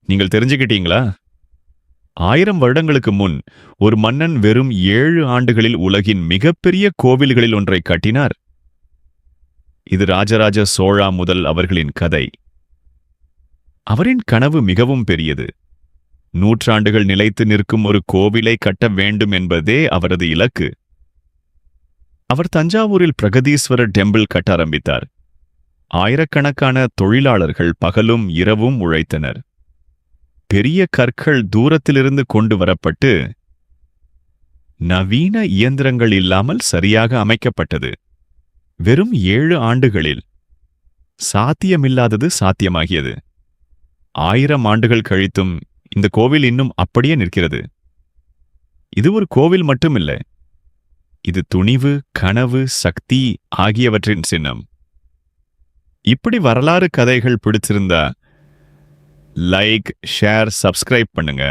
நீங்கள் தெரிஞ்சுக்கிட்டீங்களா? 1000 வருடங்களுக்கு முன் ஒரு மன்னன் வெறும் 7 ஆண்டுகளில் உலகின் மிகப்பெரிய கோவில்களில் ஒன்றை கட்டினார். இது ராஜராஜ சோழா முதல் அவர்களின் கதை. அவரின் கனவு மிகவும் பெரியது. நூற்றாண்டுகள் நிலைத்து நிற்கும் ஒரு கோவிலை கட்ட வேண்டும் என்பதே அவரது இலக்கு. அவர் தஞ்சாவூரில் பிரகதீஸ்வரர் டெம்பிள் கட்ட ஆரம்பித்தார். ஆயிரக்கணக்கான தொழிலாளர்கள் பகலும் இரவும் உழைத்தனர். பெரிய கற்கள் தூரத்திலிருந்து கொண்டு வரப்பட்டு நவீன இயந்திரங்கள் இல்லாமல் சரியாக அமைக்கப்பட்டது. வெறும் 7 ஆண்டுகளில் சாத்தியமில்லாதது சாத்தியமாகியது. 1000 ஆண்டுகள் கழித்தும் இந்த கோவில் இன்னும் அப்படியே நிற்கிறது. இது ஒரு கோவில் மட்டுமில்ல, இது துணிவு, கனவு, சக்தி ஆகியவற்றின் சின்னம். இப்படி வரலாறு கதைகள் பிடிச்சிருந்தா லைக், ஷேர், சப்ஸ்கிரைப் பண்ணுங்க.